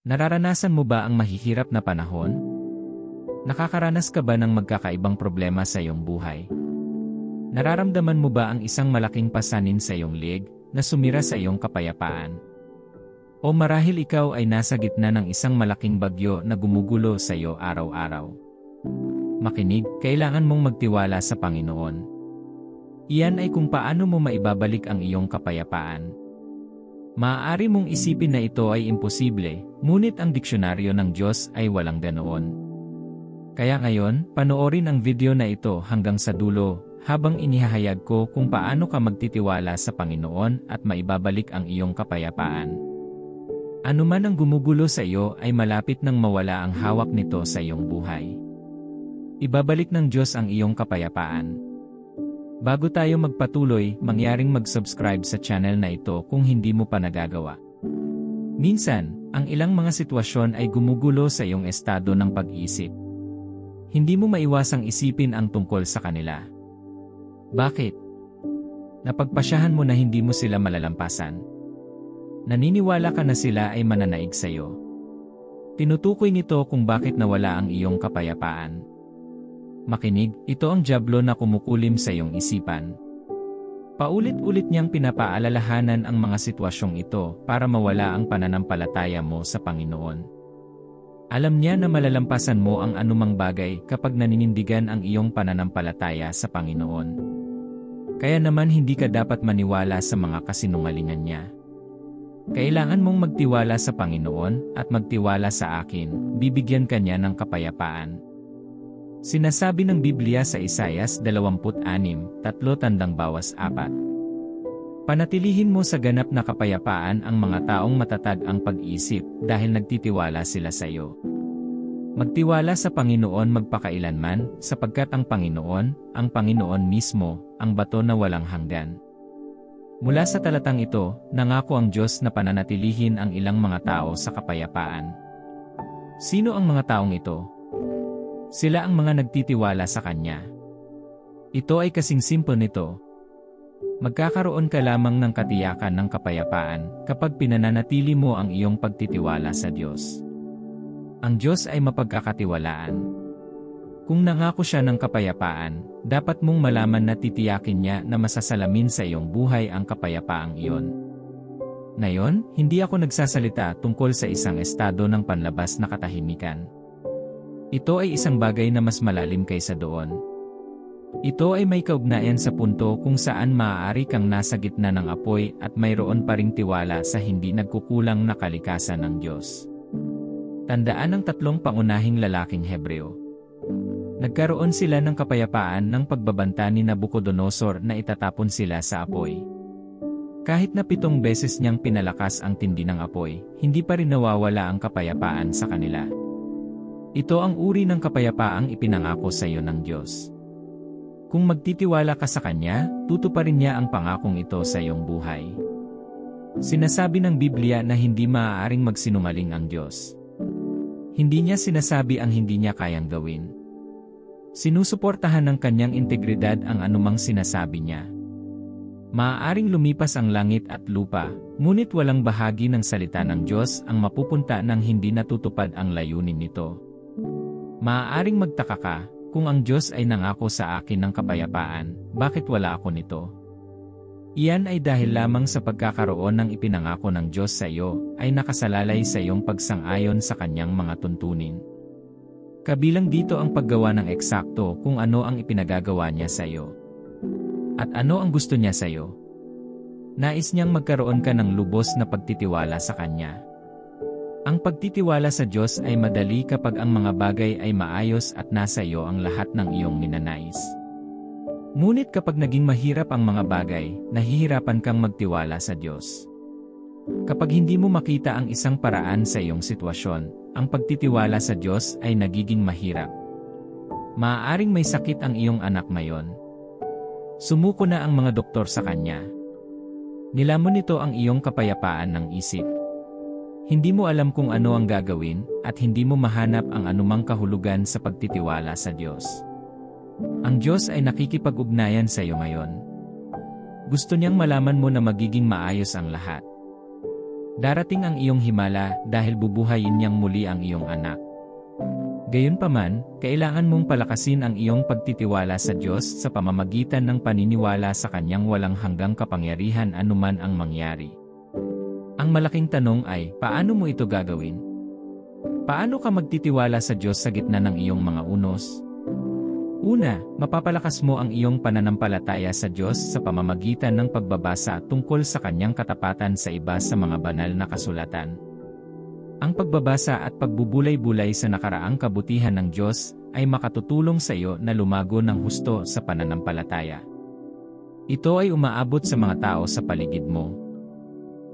Nararanasan mo ba ang mahihirap na panahon? Nakakaranas ka ba ng magkakaibang problema sa iyong buhay? Nararamdaman mo ba ang isang malaking pasanin sa iyong liig na sumira sa iyong kapayapaan? O marahil ikaw ay nasa gitna ng isang malaking bagyo na gumugulo sa iyo araw-araw? Makinig, kailangan mong magtiwala sa Panginoon. Iyan ay kung paano mo maibabalik ang iyong kapayapaan. Maaari mong isipin na ito ay imposible, ngunit ang diksyonaryo ng Diyos ay walang ganoon. Kaya ngayon, panoorin ang video na ito hanggang sa dulo, habang inihahayag ko kung paano ka magtitiwala sa Panginoon at maibabalik ang iyong kapayapaan. Ano man ang gumugulo sa iyo ay malapit nang mawala ang hawak nito sa iyong buhay. Ibabalik ng Diyos ang iyong kapayapaan. Bago tayo magpatuloy, mangyaring mag-subscribe sa channel na ito kung hindi mo pa nagagawa. Minsan, ang ilang mga sitwasyon ay gumugulo sa iyong estado ng pag-iisip. Hindi mo maiwasang isipin ang tungkol sa kanila. Bakit? Napagpasyahan mo na hindi mo sila malalampasan. Naniniwala ka na sila ay mananaig sa iyo. Tinutukoy nito kung bakit nawala ang iyong kapayapaan. Makinig, ito ang dyablo na kumukulim sa iyong isipan. Paulit-ulit niyang pinapaalalahanan ang mga sitwasyong ito para mawala ang pananampalataya mo sa Panginoon. Alam niya na malalampasan mo ang anumang bagay kapag naninindigan ang iyong pananampalataya sa Panginoon. Kaya naman hindi ka dapat maniwala sa mga kasinungalingan niya. Kailangan mong magtiwala sa Panginoon at magtiwala sa akin, bibigyan ka niya ng kapayapaan. Sinasabi ng Biblia sa Isaias 26:3-4, panatilihin mo sa ganap na kapayapaan ang mga taong matatag ang pag-isip dahil nagtitiwala sila sa iyo. Magtiwala sa Panginoon magpakailanman sapagkat ang Panginoon mismo, ang bato na walang hanggan. Mula sa talatang ito, nangako ang Diyos na pananatilihin ang ilang mga tao sa kapayapaan. Sino ang mga taong ito? Sila ang mga nagtitiwala sa Kanya. Ito ay kasing simple nito. Magkakaroon ka lamang ng katiyakan ng kapayapaan kapag pinananatili mo ang iyong pagtitiwala sa Diyos. Ang Diyos ay mapagkakatiwalaan. Kung nangako siya ng kapayapaan, dapat mong malaman na titiyakin niya na masasalamin sa iyong buhay ang kapayapaang iyon. Ngayon, hindi ako nagsasalita tungkol sa isang estado ng panlabas na katahimikan. Ito ay isang bagay na mas malalim kaysa doon. Ito ay may kaugnayan sa punto kung saan maaari kang nasa gitna ng apoy at mayroon pa ring tiwala sa hindi nagkukulang na kalikasan ng Diyos. Tandaan ang tatlong pangunahing lalaking Hebreo. Nagkaroon sila ng kapayapaan ng pagbabanta ni Nabucodonosor na itatapon sila sa apoy. Kahit na 7 beses niyang pinalakas ang tindi ng apoy, hindi pa rin nawawala ang kapayapaan sa kanila. Ito ang uri ng kapayapaang ipinangako sa iyo ng Diyos. Kung magtitiwala ka sa Kanya, tutuparin niya ang pangakong ito sa iyong buhay. Sinasabi ng Biblia na hindi maaaring magsinungaling ang Diyos. Hindi niya sinasabi ang hindi niya kayang gawin. Sinusuportahan ng Kanyang integridad ang anumang sinasabi niya. Maaaring lumipas ang langit at lupa, ngunit walang bahagi ng salita ng Diyos ang mapupunta nang hindi natutupad ang layunin nito. Maaaring magtaka ka, kung ang Diyos ay nangako sa akin ng kapayapaan, bakit wala ako nito? Iyan ay dahil lamang sa pagkakaroon ng ipinangako ng Diyos sa iyo, ay nakasalalay sa iyong pagsang-ayon sa Kanyang mga tuntunin. Kabilang dito ang paggawa ng eksakto kung ano ang ipinagagawa niya sa iyo. At ano ang gusto niya sa iyo? Nais niyang magkaroon ka ng lubos na pagtitiwala sa Kanya. Ang pagtitiwala sa Diyos ay madali kapag ang mga bagay ay maayos at nasa iyo ang lahat ng iyong ninanais. Ngunit kapag naging mahirap ang mga bagay, nahihirapan kang magtiwala sa Diyos. Kapag hindi mo makita ang isang paraan sa iyong sitwasyon, ang pagtitiwala sa Diyos ay nagiging mahirap. Maaaring may sakit ang iyong anak ngayon. Sumuko na ang mga doktor sa kanya. Nilamon nito ang iyong kapayapaan ng isip. Hindi mo alam kung ano ang gagawin, at hindi mo mahanap ang anumang kahulugan sa pagtitiwala sa Diyos. Ang Diyos ay nakikipag-ugnayan sa iyo ngayon. Gusto niyang malaman mo na magiging maayos ang lahat. Darating ang iyong himala dahil bubuhayin niyang muli ang iyong anak. Gayunpaman, kailangan mong palakasin ang iyong pagtitiwala sa Diyos sa pamamagitan ng paniniwala sa Kanyang walang hanggang kapangyarihan anuman ang mangyari. Ang malaking tanong ay, paano mo ito gagawin? Paano ka magtitiwala sa Diyos sa gitna ng iyong mga unos? Una, mapapalakas mo ang iyong pananampalataya sa Diyos sa pamamagitan ng pagbabasa tungkol sa Kanyang katapatan sa iba sa mga banal na kasulatan. Ang pagbabasa at pagbubulay-bulay sa nakaraang kabutihan ng Diyos ay makatutulong sa iyo na lumago ng husto sa pananampalataya. Ito ay umaabot sa mga tao sa paligid mo.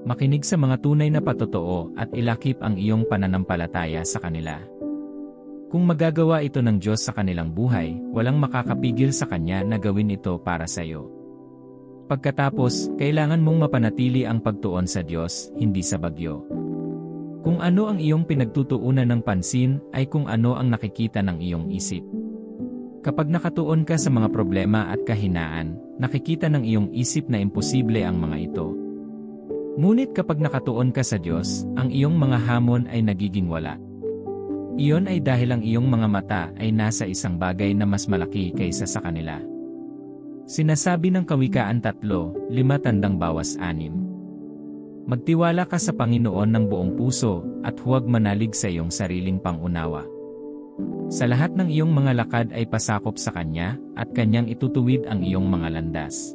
Makinig sa mga tunay na patotoo at ilakip ang iyong pananampalataya sa kanila. Kung magagawa ito ng Diyos sa kanilang buhay, walang makakapigil sa Kanya na gawin ito para sa iyo. Pagkatapos, kailangan mong mapanatili ang pagtuon sa Diyos, hindi sa bagyo. Kung ano ang iyong pinagtutuunan ng pansin, ay kung ano ang nakikita ng iyong isip. Kapag nakatuon ka sa mga problema at kahinaan, nakikita ng iyong isip na imposible ang mga ito. Ngunit kapag nakatuon ka sa Diyos, ang iyong mga hamon ay nagiging wala. Iyon ay dahil ang iyong mga mata ay nasa isang bagay na mas malaki kaysa sa kanila. Sinasabi ng Kawikaan 3:5 ×6. Magtiwala ka sa Panginoon ng buong puso at huwag manalig sa iyong sariling pangunawa. Sa lahat ng iyong mga lakad ay pasakop sa Kanya at Kanyang itutuwid ang iyong mga landas.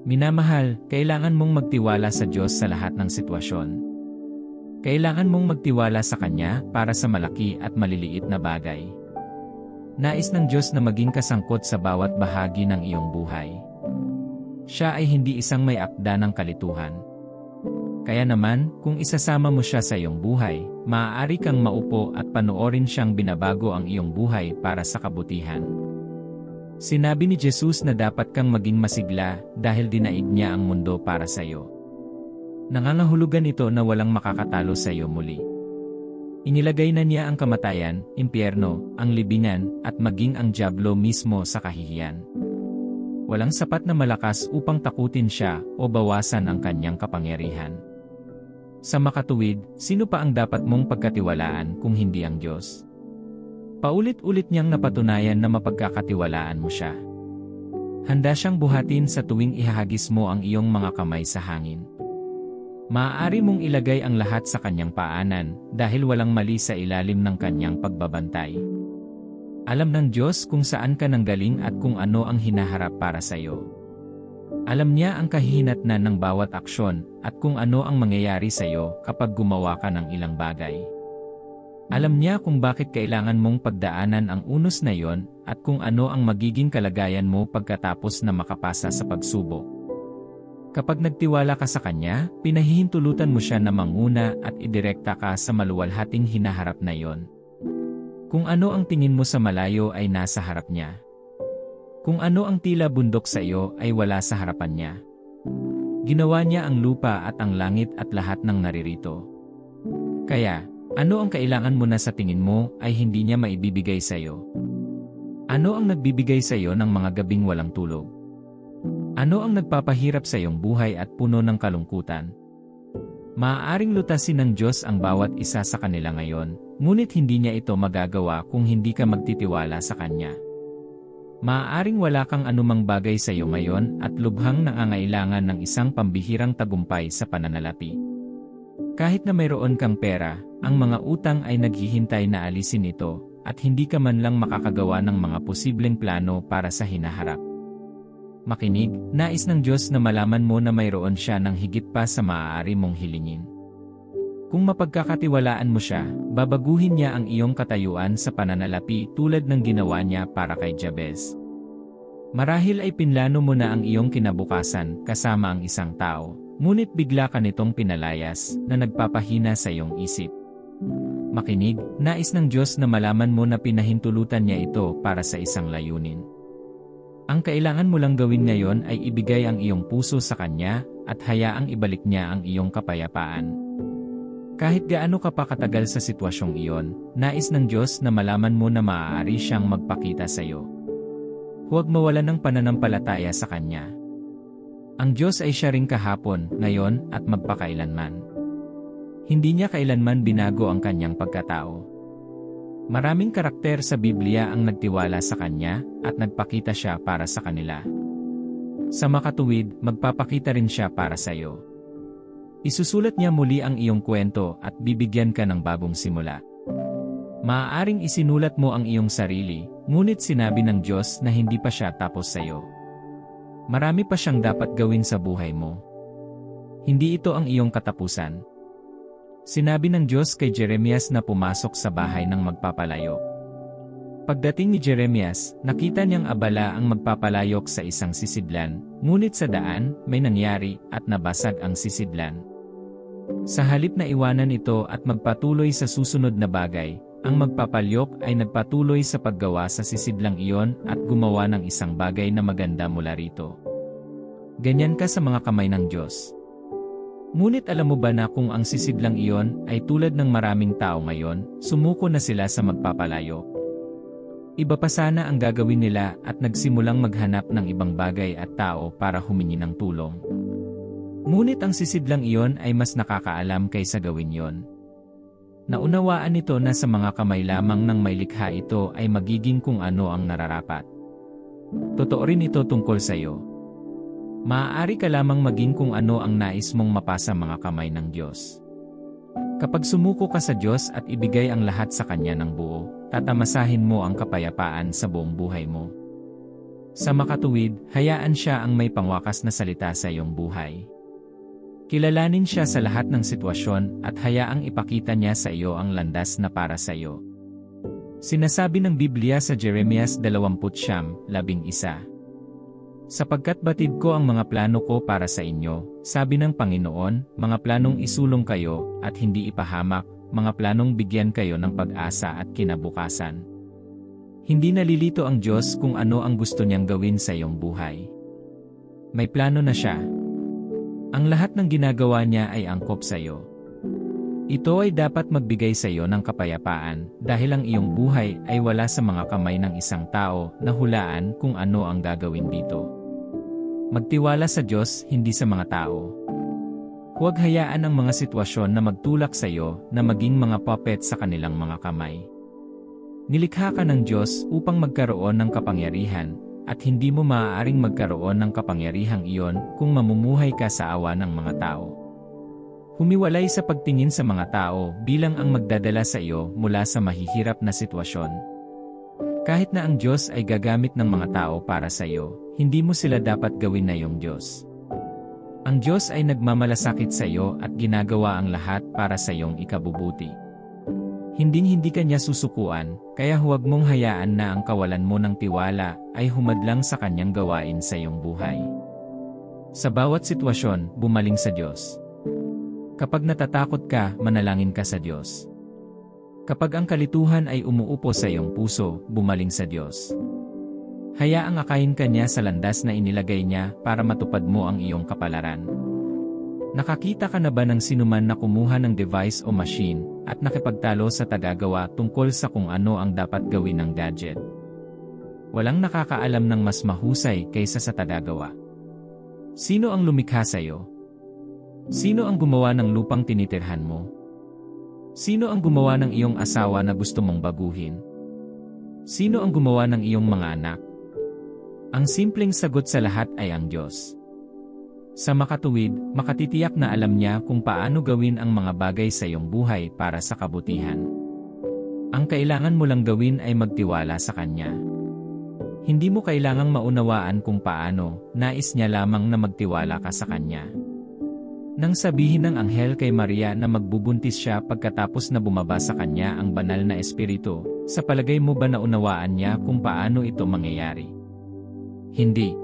Minamahal, kailangan mong magtiwala sa Diyos sa lahat ng sitwasyon. Kailangan mong magtiwala sa Kanya para sa malaki at maliliit na bagay. Nais ng Diyos na maging kasangkot sa bawat bahagi ng iyong buhay. Siya ay hindi isang may akda ng kalituhan. Kaya naman, kung isasama mo siya sa iyong buhay, maaari kang maupo at panoorin siyang binabago ang iyong buhay para sa kabutihan. Sinabi ni Jesus na dapat kang maging masigla dahil dinaig niya ang mundo para sa iyo. Nangangahulugan ito na walang makakatalo sa iyo muli. Inilagay na niya ang kamatayan, impyerno, ang libingan, at maging ang dyablo mismo sa kahihiyan. Walang sapat na malakas upang takutin siya o bawasan ang kanyang kapangyarihan. Sa makatuwid, sino pa ang dapat mong pagkatiwalaan kung hindi ang Diyos? Paulit-ulit niyang napatunayan na mapagkakatiwalaan mo siya. Handa siyang buhatin sa tuwing ihahagis mo ang iyong mga kamay sa hangin. Maaari mong ilagay ang lahat sa kanyang paanan dahil walang mali sa ilalim ng kanyang pagbabantay. Alam ng Diyos kung saan ka nanggaling at kung ano ang hinaharap para sa iyo. Alam niya ang kahihinatnan ng bawat aksyon at kung ano ang mangyayari sa iyo kapag gumawa ka ng ilang bagay. Alam niya kung bakit kailangan mong pagdaanan ang unos na iyon at kung ano ang magiging kalagayan mo pagkatapos na makapasa sa pagsubok. Kapag nagtiwala ka sa Kanya, pinahihintulutan mo siya na manguna at idirekta ka sa maluwalhating hinaharap na iyon. Kung ano ang tingin mo sa malayo ay nasa harap niya. Kung ano ang tila bundok sa iyo ay wala sa harapan niya. Ginawa niya ang lupa at ang langit at lahat ng naririto. Kaya, ano ang kailangan mo na sa tingin mo ay hindi niya maibibigay sa iyo? Ano ang nagbibigay sa iyo ng mga gabing walang tulog? Ano ang nagpapahirap sa iyong buhay at puno ng kalungkutan? Maaaring lutasin ng Diyos ang bawat isa sa kanila ngayon, ngunit hindi niya ito magagawa kung hindi ka magtitiwala sa Kanya. Maaaring wala kang anumang bagay sa iyo ngayon at lubhang nangangailangan ng isang pambihirang tagumpay sa pananalapi. Kahit na mayroon kang pera, ang mga utang ay naghihintay na alisin ito at hindi ka man lang makakagawa ng mga posibleng plano para sa hinaharap. Makinig, nais ng Diyos na malaman mo na mayroon siya ng higit pa sa maaari mong hilingin. Kung mapagkakatiwalaan mo siya, babaguhin niya ang iyong katayuan sa pananalapi tulad ng ginawa niya para kay Jabez. Marahil ay pinlano mo na ang iyong kinabukasan kasama ang isang tao, ngunit bigla ka nitong pinalayas na nagpapahina sa iyong isip. Makinig, nais ng Diyos na malaman mo na pinahintulutan niya ito para sa isang layunin. Ang kailangan mo lang gawin ngayon ay ibigay ang iyong puso sa Kanya at hayaang ibalik niya ang iyong kapayapaan. Kahit gaano ka pa katagal sa sitwasyong iyon, nais ng Diyos na malaman mo na maaari siyang magpakita sa iyo. Huwag mawalan ng pananampalataya sa Kanya. Ang Diyos ay siya ring kahapon, ngayon, at magpakailanman. Hindi niya kailanman binago ang kanyang pagkatao. Maraming karakter sa Biblia ang nagtiwala sa kanya at nagpakita siya para sa kanila. Sa makatuwid, magpapakita rin siya para sa iyo. Isusulat niya muli ang iyong kwento at bibigyan ka ng bagong simula. Maaaring isinulat mo ang iyong sarili, ngunit sinabi ng Diyos na hindi pa siya tapos sa iyo. Marami pa siyang dapat gawin sa buhay mo. Hindi ito ang iyong katapusan. Sinabi ng Diyos kay Jeremias na pumasok sa bahay ng magpapalayok. Pagdating ni Jeremias, nakita niyang abala ang magpapalayok sa isang sisidlan, ngunit sa daan, may nangyari at nabasag ang sisidlan. Sa halip na iwanan ito at magpatuloy sa susunod na bagay, ang magpapalyok ay nagpatuloy sa paggawa sa sisidlang iyon at gumawa ng isang bagay na maganda mula rito. Ganyan ka sa mga kamay ng Diyos. Ngunit alam mo ba na kung ang sisidlang iyon ay tulad ng maraming tao ngayon, sumuko na sila sa magpapalayok? Iba pa sana ang gagawin nila at nagsimulang maghanap ng ibang bagay at tao para humingi ng tulong. Ngunit ang sisidlang iyon ay mas nakakaalam kaysa gawin yon. Naunawaan nito na sa mga kamay lamang ng may likha ito ay magiging kung ano ang nararapat. Totoo rin ito tungkol sa iyo. Maaari ka lamang maging kung ano ang nais mong mapasa mga kamay ng Diyos. Kapag sumuko ka sa Diyos at ibigay ang lahat sa Kanya ng buo, tatamasahin mo ang kapayapaan sa buong buhay mo. Sa makatuwid, hayaan siya ang may pangwakas na salita sa iyong buhay. Kilalanin siya sa lahat ng sitwasyon at hayaang ipakita niya sa iyo ang landas na para sa iyo. Sinasabi ng Biblia sa Jeremias 20:11, sapagkat batid ko ang mga plano ko para sa inyo, sabi ng Panginoon, mga planong isulong kayo at hindi ipahamak, mga planong bigyan kayo ng pag-asa at kinabukasan. Hindi nalilito ang Diyos kung ano ang gusto niyang gawin sa iyong buhay. May plano na siya. Ang lahat ng ginagawa niya ay angkop sa iyo. Ito ay dapat magbigay sa iyo ng kapayapaan dahil ang iyong buhay ay wala sa mga kamay ng isang tao na hulaan kung ano ang gagawin dito. Magtiwala sa Diyos, hindi sa mga tao. Huwag hayaan ang mga sitwasyon na magtulak sa iyo na maging mga puppet sa kanilang mga kamay. Nilikha ka ng Diyos upang magkaroon ng kapangyarihan at hindi mo maaaring magkaroon ng kapangyarihang iyon kung mamumuhay ka sa awa ng mga tao. Humiwalay sa pagtingin sa mga tao bilang ang magdadala sa iyo mula sa mahihirap na sitwasyon. Kahit na ang Diyos ay gagamit ng mga tao para sa iyo, hindi mo sila dapat gawin na iyong Diyos. Ang Diyos ay nagmamalasakit sa iyo at ginagawa ang lahat para sa iyong ikabubuti. Hindi ka niya susukuan, kaya huwag mong hayaan na ang kawalan mo ng tiwala ay humadlang sa kanyang gawain sa iyong buhay. Sa bawat sitwasyon, bumaling sa Diyos. Kapag natatakot ka, manalangin ka sa Diyos. Kapag ang kalituhan ay umuupo sa iyong puso, bumaling sa Diyos. Hayaang akayin ka niya sa landas na inilagay niya para matupad mo ang iyong kapalaran. Nakakita ka na ba ng sinuman na kumuha ng device o machine at nakipagtalo sa tagagawa tungkol sa kung ano ang dapat gawin ng gadget? Walang nakakaalam ng mas mahusay kaysa sa tagagawa. Sino ang lumikha sa iyo? Sino ang gumawa ng lupang tinitirhan mo? Sino ang gumawa ng iyong asawa na gusto mong baguhin? Sino ang gumawa ng iyong mga anak? Ang simpleng sagot sa lahat ay ang Diyos. Sa makatuwid, makatitiyak na alam niya kung paano gawin ang mga bagay sa iyong buhay para sa kabutihan. Ang kailangan mo lang gawin ay magtiwala sa Kanya. Hindi mo kailangang maunawaan kung paano, nais niya lamang na magtiwala ka sa Kanya. Nang sabihin ng anghel kay Maria na magbubuntis siya pagkatapos na bumaba sa kanya ang banal na espiritu, sa palagay mo ba naunawaan niya kung paano ito mangyayari? Hindi.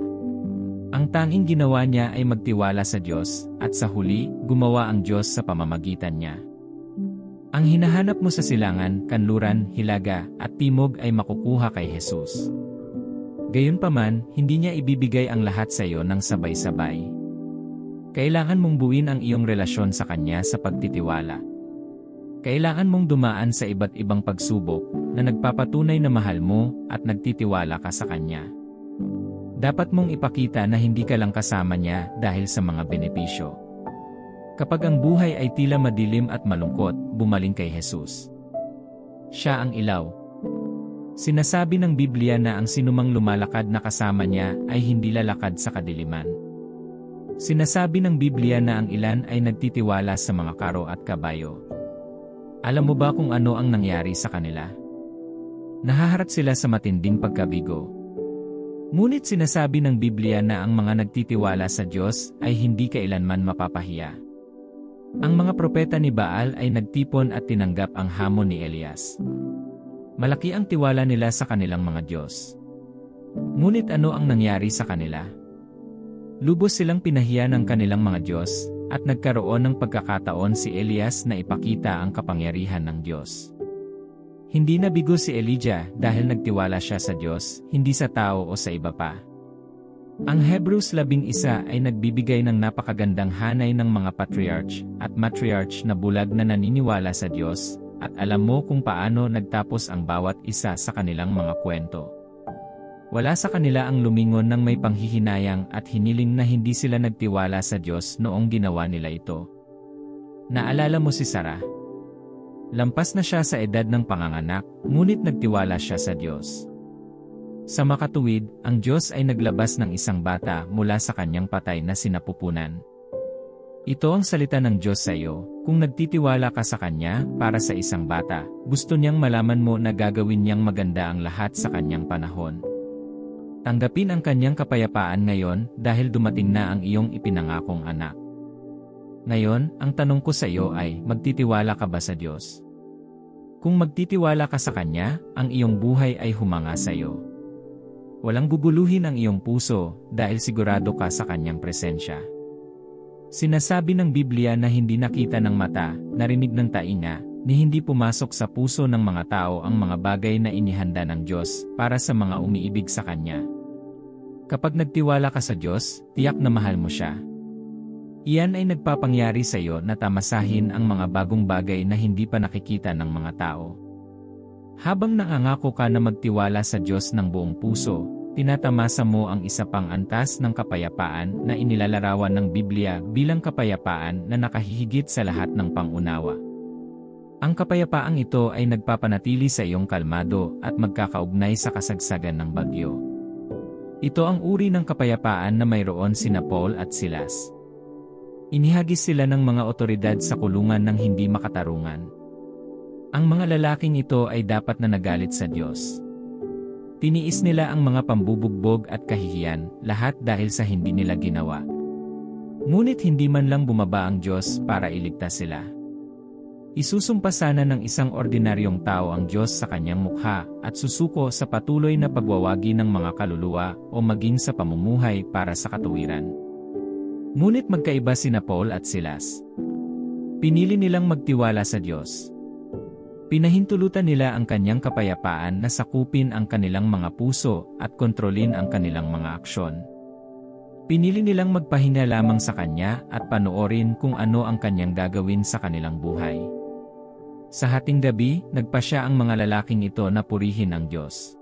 Ang tanging ginawa niya ay magtiwala sa Diyos, at sa huli, gumawa ang Diyos sa pamamagitan niya. Ang hinahanap mo sa silangan, kanluran, hilaga, at timog ay makukuha kay Jesus. Gayunpaman, hindi niya ibibigay ang lahat sa iyo ng sabay-sabay. Kailangan mong buuin ang iyong relasyon sa Kanya sa pagtitiwala. Kailangan mong dumaan sa iba't ibang pagsubok na nagpapatunay na mahal mo at nagtitiwala ka sa Kanya. Dapat mong ipakita na hindi ka lang kasama niya dahil sa mga benepisyo. Kapag ang buhay ay tila madilim at malungkot, bumaling kay Jesus. Siya ang ilaw. Sinasabi ng Biblia na ang sinumang lumalakad na kasama niya ay hindi lalakad sa kadiliman. Sinasabi ng Biblia na ang ilan ay nagtitiwala sa mga karo at kabayo. Alam mo ba kung ano ang nangyari sa kanila? Nahaharap sila sa matinding pagkabigo. Ngunit sinasabi ng Biblia na ang mga nagtitiwala sa Diyos ay hindi kailanman mapapahiya. Ang mga propeta ni Baal ay nagtipon at tinanggap ang hamon ni Elias. Malaki ang tiwala nila sa kanilang mga Diyos. Ngunit ano ang nangyari sa kanila? Lubos silang pinahiya ng kanilang mga Diyos, at nagkaroon ng pagkakataon si Elias na ipakita ang kapangyarihan ng Diyos. Hindi nabigo si Elijah dahil nagtiwala siya sa Diyos, hindi sa tao o sa iba pa. Ang Hebrews 11 ay nagbibigay ng napakagandang hanay ng mga patriarch at matriarch na bulag na naniniwala sa Diyos, at alam mo kung paano nagtapos ang bawat isa sa kanilang mga kwento. Wala sa kanila ang lumingon ng may panghihinayang at hiniling na hindi sila nagtiwala sa Diyos noong ginawa nila ito. Naalala mo si Sarah? Lampas na siya sa edad ng panganganak, ngunit nagtiwala siya sa Diyos. Sa makatuwid, ang Diyos ay naglabas ng isang bata mula sa kanyang patay na sinapupunan. Ito ang salita ng Diyos sa iyo, kung nagtitiwala ka sa Kanya para sa isang bata, gusto niyang malaman mo na gagawin niyang maganda ang lahat sa kanyang panahon. Tanggapin ang kanyang kapayapaan ngayon dahil dumating na ang iyong ipinangakong anak. Ngayon, ang tanong ko sa iyo ay, magtitiwala ka ba sa Diyos? Kung magtitiwala ka sa Kanya, ang iyong buhay ay humanga sa iyo. Walang guguluhin ang iyong puso dahil sigurado ka sa Kanyang presensya. Sinasabi ng Biblia na hindi nakita ng mata, narinig ng tainga, ni hindi pumasok sa puso ng mga tao ang mga bagay na inihanda ng Diyos para sa mga umiibig sa Kanya. Kapag nagtiwala ka sa Diyos, tiyak na mahal mo siya. Iyan ay nagpapangyari sa iyo na tamasahin ang mga bagong bagay na hindi pa nakikita ng mga tao. Habang nangangako ka na magtiwala sa Diyos ng buong puso, tinatamasa mo ang isa pang antas ng kapayapaan na inilalarawan ng Biblia bilang kapayapaan na nakahihigit sa lahat ng pangunawa. Ang kapayapaang ito ay nagpapanatili sa iyong kalmado at magkakaugnay sa kasagsagan ng bagyo. Ito ang uri ng kapayapaan na mayroon sina Paul at Silas. Inihagis sila ng mga otoridad sa kulungan ng hindi makatarungan. Ang mga lalaking ito ay dapat na nagalit sa Diyos. Tiniis nila ang mga pambubugbog at kahihiyan, lahat dahil sa hindi nila ginawa. Ngunit hindi man lang bumaba ang Diyos para iligtas sila. Isusumpa sana ng isang ordinaryong tao ang Diyos sa kanyang mukha at susuko sa patuloy na pagwawagi ng mga kaluluwa o maging sa pamumuhay para sa katuwiran. Ngunit magkaiba sina Paul at Silas. Pinili nilang magtiwala sa Diyos. Pinahintulutan nila ang kanyang kapayapaan na sakupin ang kanilang mga puso at kontrolin ang kanilang mga aksyon. Pinili nilang magpahinga lamang sa Kanya at panoorin kung ano ang Kanyang gagawin sa kanilang buhay. Sa hating gabi, nagpasya ang mga lalaking ito na purihin ang Diyos.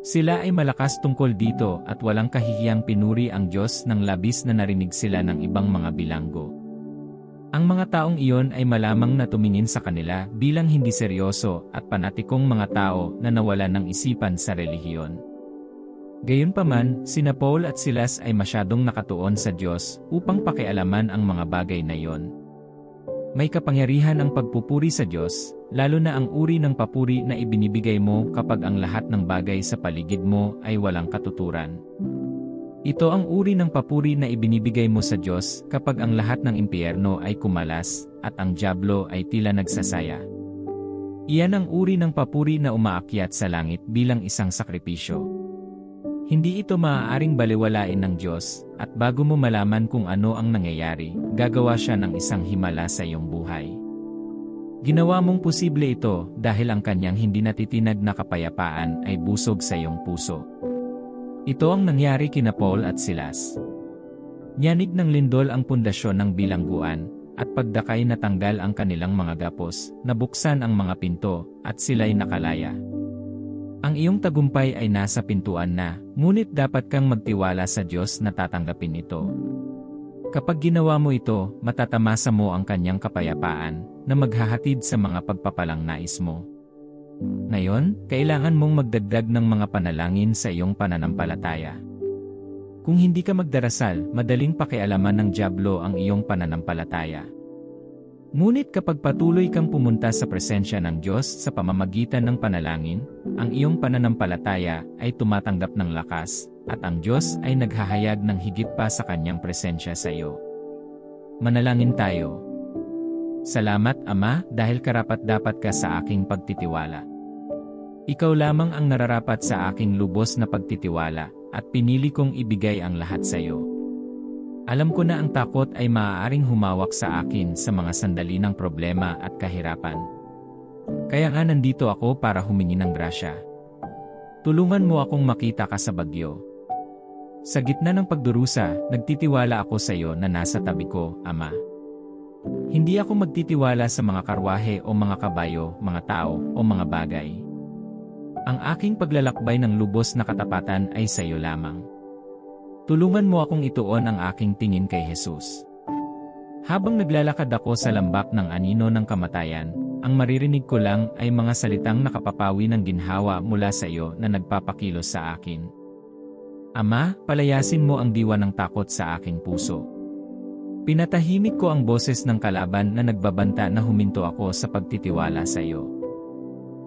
Sila ay malakas tungkol dito at walang kahihiyang pinuri ang Diyos nang labis na narinig sila ng ibang mga bilanggo. Ang mga taong iyon ay malamang na tumingin sa kanila bilang hindi seryoso at panatikong mga tao na nawalan ng isipan sa relihiyon. Gayunpaman, sina Paul at Silas ay masyadong nakatuon sa Diyos upang pakialaman ang mga bagay na iyon. May kapangyarihan ang pagpupuri sa Diyos, lalo na ang uri ng papuri na ibinibigay mo kapag ang lahat ng bagay sa paligid mo ay walang katuturan. Ito ang uri ng papuri na ibinibigay mo sa Diyos kapag ang lahat ng impyerno ay kumalas at ang dyablo ay tila nagsasaya. Iyan ang uri ng papuri na umaakyat sa langit bilang isang sakripisyo. Hindi ito maaaring balewalain ng Diyos, at bago mo malaman kung ano ang nangyayari, gagawa siya ng isang himala sa iyong buhay. Ginawa mong posible ito dahil ang kanyang hindi natitinag na kapayapaan ay busog sa iyong puso. Ito ang nangyari kina Paul at Silas. Nyanig ng lindol ang pundasyon ng bilangguan, at pagdakay natanggal ang kanilang mga gapos, nabuksan ang mga pinto, at sila'y nakalaya. Ang iyong tagumpay ay nasa pintuan na, ngunit dapat kang magtiwala sa Diyos na tatanggapin ito. Kapag ginawa mo ito, matatamasa mo ang kanyang kapayapaan na maghahatid sa mga pagpapalang nais mo. Ngayon, kailangan mong magdagdag ng mga panalangin sa iyong pananampalataya. Kung hindi ka magdarasal, madaling pakialaman ng dyablo ang iyong pananampalataya. Ngunit kapag patuloy kang pumunta sa presensya ng Diyos sa pamamagitan ng panalangin, ang iyong pananampalataya ay tumatanggap ng lakas, at ang Diyos ay naghahayag ng higit pa sa kanyang presensya sa iyo. Manalangin tayo. Salamat, Ama, dahil karapat-dapat ka sa aking pagtitiwala. Ikaw lamang ang nararapat sa aking lubos na pagtitiwala, at pinili kong ibigay ang lahat sa iyo. Alam ko na ang takot ay maaaring humawak sa akin sa mga sandali ng problema at kahirapan. Kaya nga nandito ako para humingi ng grasya. Tulungan mo akong makita ka sa bagyo. Sa gitna ng pagdurusa, nagtitiwala ako sa iyo na nasa tabi ko, Ama. Hindi ako magtitiwala sa mga karwahe o mga kabayo, mga tao, o mga bagay. Ang aking paglalakbay ng lubos na katapatan ay sa iyo lamang. Tulungan mo akong ituon ang aking tingin kay Jesus. Habang naglalakad ako sa lambak ng anino ng kamatayan, ang maririnig ko lang ay mga salitang nakapapawi ng ginhawa mula sa iyo na nagpapakilos sa akin. Ama, palayasin mo ang diwa ng takot sa aking puso. Pinatahimik ko ang boses ng kalaban na nagbabanta na huminto ako sa pagtitiwala sa iyo.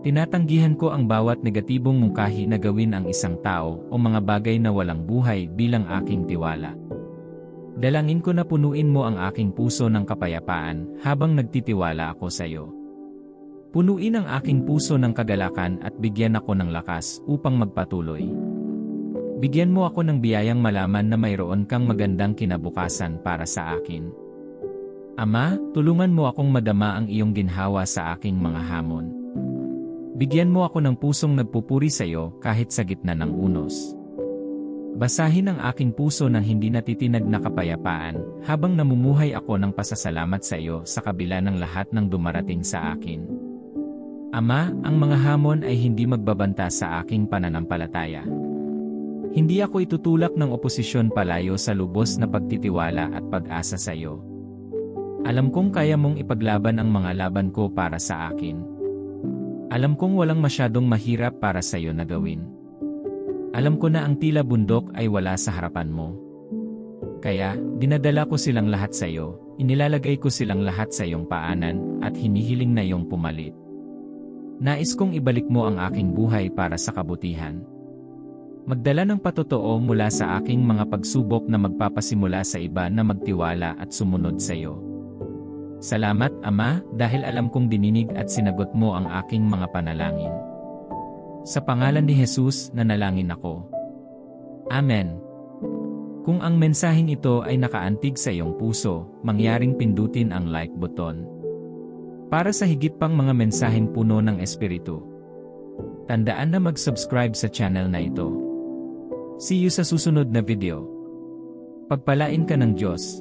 Tinatanggihan ko ang bawat negatibong mungkahi na gawin ang isang tao o mga bagay na walang buhay bilang aking tiwala. Dalangin ko na punuin mo ang aking puso ng kapayapaan habang nagtitiwala ako sa iyo. Punuin ang aking puso ng kagalakan at bigyan ako ng lakas upang magpatuloy. Bigyan mo ako ng biyayang malaman na mayroon kang magandang kinabukasan para sa akin. Ama, tulungan mo akong madama ang iyong ginhawa sa aking mga hamon. Bigyan mo ako ng pusong nagpupuri sa iyo kahit sa gitna ng unos. Basahin ang aking puso ng hindi natitinag na kapayapaan habang namumuhay ako ng pasasalamat sa iyo sa kabila ng lahat ng dumarating sa akin. Ama, ang mga hamon ay hindi magbabanta sa aking pananampalataya. Hindi ako itutulak ng oposisyon palayo sa lubos na pagtitiwala at pag-asa sa iyo. Alam kong kaya mong ipaglaban ang mga laban ko para sa akin. Alam kong walang masyadong mahirap para sa iyo na gawin. Alam ko na ang tila bundok ay wala sa harapan mo. Kaya, dinadala ko silang lahat sa iyo, inilalagay ko silang lahat sa iyong paanan, at hinihiling na iyong pumalit. Nais kong ibalik mo ang aking buhay para sa kabutihan. Magdala ng patotoo mula sa aking mga pagsubok na magpapasimula sa iba na magtiwala at sumunod sa iyo. Salamat, Ama, dahil alam kong dininig at sinagot mo ang aking mga panalangin. Sa pangalan ni Jesus, nanalangin ako. Amen. Kung ang mensaheng ito ay nakaantig sa iyong puso, mangyaring pindutin ang like button. Para sa higit pang mga mensaheng puno ng Espiritu, tandaan na mag-subscribe sa channel na ito. See you sa susunod na video. Pagpalain ka ng Diyos.